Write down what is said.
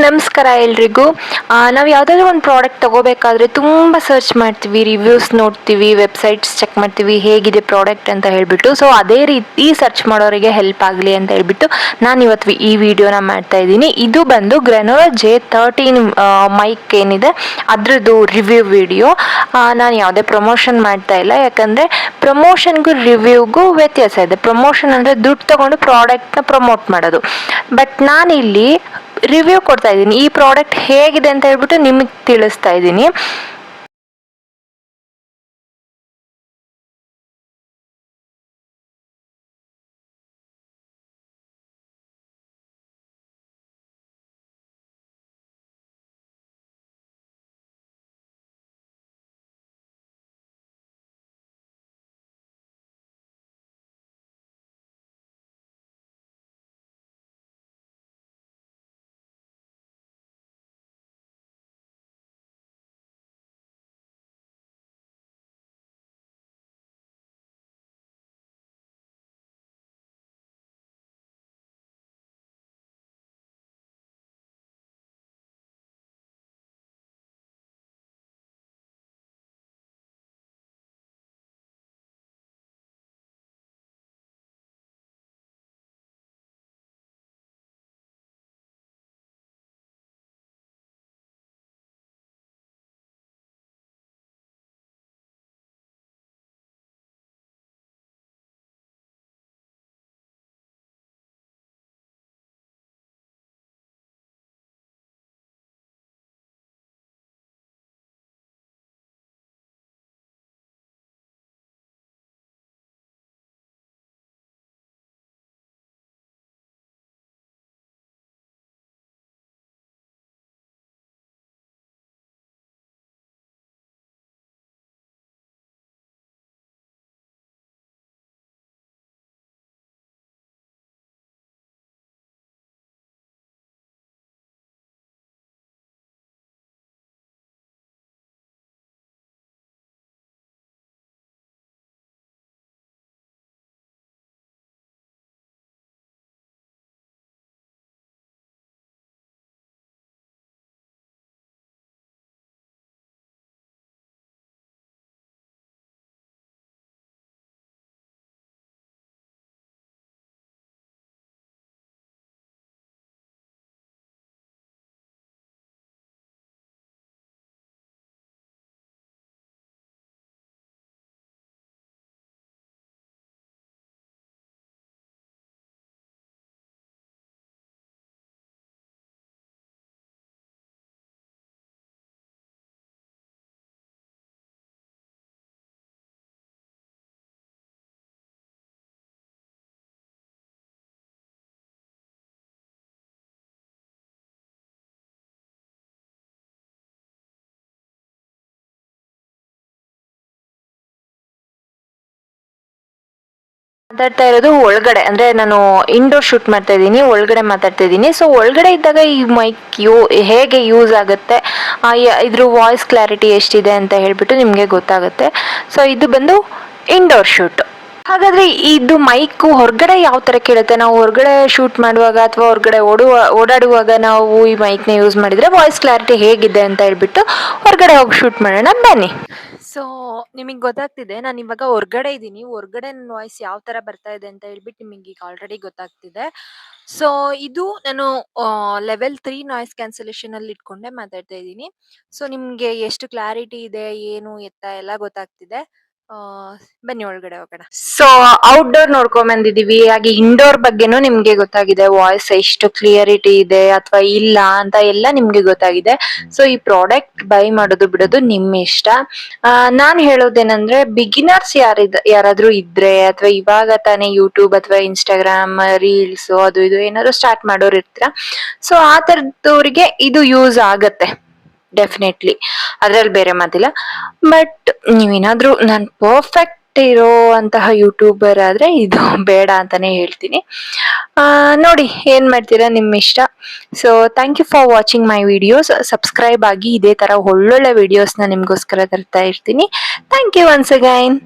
ನಮಸ್ಕಾರ ಎಲ್ರಿಗೂ. ನಾವು ಯಾವುದಾದ್ರೂ ಒಂದು ಪ್ರಾಡಕ್ಟ್ ತೊಗೋಬೇಕಾದ್ರೆ ತುಂಬ ಸರ್ಚ್ ಮಾಡ್ತೀವಿ, ರಿವ್ಯೂಸ್ ನೋಡ್ತೀವಿ, ವೆಬ್ಸೈಟ್ಸ್ ಚೆಕ್ ಮಾಡ್ತೀವಿ ಹೇಗಿದೆ ಪ್ರಾಡಕ್ಟ್ ಅಂತ ಹೇಳಿಬಿಟ್ಟು. ಸೊ ಅದೇ ರೀತಿ ಸರ್ಚ್ ಮಾಡೋರಿಗೆ ಹೆಲ್ಪ್ ಆಗಲಿ ಅಂತ ಹೇಳ್ಬಿಟ್ಟು ನಾನು ಇವತ್ತು ಈ ವಿಡಿಯೋನ ಮಾಡ್ತಾ ಇದ್ದೀನಿ. ಇದು ಬಂದು ಗ್ರೆನೋಲಾ J13 ಮೈಕ್ ಏನಿದೆ ಅದ್ರದ್ದು ರಿವ್ಯೂ ವಿಡಿಯೋ. ನಾನು ಯಾವುದೇ ಪ್ರಮೋಷನ್ ಮಾಡ್ತಾ ಇಲ್ಲ, ಯಾಕಂದರೆ ಪ್ರಮೋಷನ್ಗೂ ರಿವ್ಯೂಗೂ ವ್ಯತ್ಯಾಸ ಇದೆ. ಪ್ರಮೋಷನ್ ಅಂದರೆ ದುಡ್ಡು ತೊಗೊಂಡು ಪ್ರಾಡಕ್ಟ್ನ ಪ್ರಮೋಟ್ ಮಾಡೋದು, ಬಟ್ ನಾನಿಲ್ಲಿ ರಿವ್ಯೂ ಕೊಡ್ತಾ ಇದ್ದೀನಿ. ಈ ಪ್ರಾಡಕ್ಟ್ ಹೇಗಿದೆ ಅಂತ ಹೇಳ್ಬಿಟ್ಟು ನಿಮಗೆ ತಿಳಿಸ್ತಾ ಇದ್ದೀನಿ. ಮಾತಾಡ್ತಾ ಇರೋದು ಒಳಗಡೆ, ಅಂದರೆ ನಾನು ಇಂಡೋರ್ ಶೂಟ್ ಮಾಡ್ತಾ ಇದ್ದೀನಿ, ಒಳಗಡೆ ಮಾತಾಡ್ತಾ ಇದ್ದೀನಿ. ಸೊ ಒಳಗಡೆ ಇದ್ದಾಗ ಈ ಮೈಕ್ ಹೇಗೆ ಯೂಸ್ ಆಗುತ್ತೆ, ಇದ್ರ ವಾಯ್ಸ್ ಕ್ಲಾರಿಟಿ ಎಷ್ಟಿದೆ ಅಂತ ಹೇಳ್ಬಿಟ್ಟು ನಿಮಗೆ ಗೊತ್ತಾಗುತ್ತೆ. ಸೊ ಇದು ಬಂದು ಇಂಡೋರ್ ಶೂಟ್. ಹಾಗಾದರೆ ಇದು ಮೈಕು ಹೊರಗಡೆ ಯಾವ ಥರ ಕೇಳುತ್ತೆ, ನಾವು ಹೊರಗಡೆ ಶೂಟ್ ಮಾಡುವಾಗ ಅಥವಾ ಹೊರಗಡೆ ಓಡಾಡುವಾಗ ನಾವು ಈ ಮೈಕ್ನ ಯೂಸ್ ಮಾಡಿದರೆ ವಾಯ್ಸ್ ಕ್ಲಾರಿಟಿ ಹೇಗಿದೆ ಅಂತ ಹೇಳ್ಬಿಟ್ಟು ಹೊರಗಡೆ ಹೋಗಿ ಶೂಟ್ ಮಾಡೋಣ ಬನ್ನಿ. ಸೊ ನಿಮಗೆ ಗೊತ್ತಾಗ್ತಿದೆ, ನಾನು ಇವಾಗ ಹೊರಗಡೆ ಇದ್ದೀನಿ. ಹೊರಗಡೆ ನನ್ನ ವಾಯ್ಸ್ ಯಾವ ಥರ ಬರ್ತಾ ಇದೆ ಅಂತ ಹೇಳ್ಬಿಟ್ಟು ನಿಮಗೆ ಈಗ ಆಲ್ರೆಡಿ ಗೊತ್ತಾಗ್ತಿದೆ. ಸೊ ಇದು ನಾನು ಲೆವೆಲ್ 3 ನಾಯ್ಸ್ ಕ್ಯಾನ್ಸಲೇಷನಲ್ಲಿ ಇಟ್ಕೊಂಡೆ ಮಾತಾಡ್ತಾ ಇದ್ದೀನಿ. ಸೊ ನಿಮಗೆ ಎಷ್ಟು ಕ್ಲಾರಿಟಿ ಇದೆ, ಏನು ಎತ್ತ ಎಲ್ಲ ಗೊತ್ತಾಗ್ತಿದೆ. ಬನ್ನಿ ಒಳಗಡೆ ಹೋಗೋಣ. ಸೊ ಔಟ್ಡೋರ್ ನೋಡ್ಕೊಂಡ್ ಬಂದಿದೀವಿ, ಹಾಗೆ ಇಂಡೋರ್ ಬಗ್ಗೆನೂ ನಿಮ್ಗೆ ಗೊತ್ತಾಗಿದೆ, ವಾಯ್ಸ್ ಎಷ್ಟು ಕ್ಲಿಯರಿಟಿ ಇದೆ ಅಥವಾ ಇಲ್ಲ ಅಂತ ಎಲ್ಲ ನಿಮ್ಗೆ ಗೊತ್ತಾಗಿದೆ. ಸೊ ಈ ಪ್ರಾಡಕ್ಟ್ ಬೈ ಮಾಡೋದು ಬಿಡೋದು ನಿಮ್ಮ ಇಷ್ಟ. ನಾನ್ ಹೇಳೋದೇನಂದ್ರೆ, ಬಿಗಿನರ್ಸ್ ಯಾರಾದ್ರೂ ಇದ್ರೆ ಅಥವಾ ಇವಾಗ ತಾನೇ ಯೂಟ್ಯೂಬ್ ಅಥವಾ ಇನ್ಸ್ಟಾಗ್ರಾಮ್ ರೀಲ್ಸ್ ಅದು ಇದು ಏನಾದ್ರು ಸ್ಟಾರ್ಟ್ ಮಾಡೋರು ಇರ್ತೀರಾ, ಸೊ ಆ ತರದವ್ರಿಗೆ ಇದು ಯೂಸ್ ಆಗತ್ತೆ ಡೆಫಿನೆಟ್ಲಿ, ಅದ್ರಲ್ಲಿ ಬೇರೆ ಮಾತಿಲ್ಲ. ಬಟ್ ನೀವೇನಾದ್ರೂ ನಾನು ಪರ್ಫೆಕ್ಟ್ ಇರೋ ಅಂತಹ ಯೂಟ್ಯೂಬರ್ ಆದ್ರೆ ಇದು ಬೇಡ ಅಂತಾನೆ ಹೇಳ್ತೀನಿ. ನೋಡಿ ಏನ್ ಮಾಡ್ತೀರಾ ನಿಮ್ ಇಷ್ಟ. So thank you for watching my videos. Subscribe ಆಗಿ, ಇದೇ ತರ ಒಳ್ಳೊಳ್ಳೆ ವಿಡಿಯೋಸ್ನ ನಿಮ್ಗೋಸ್ಕರ ತರ್ತಾ ಇರ್ತೀನಿ. Thank you once again.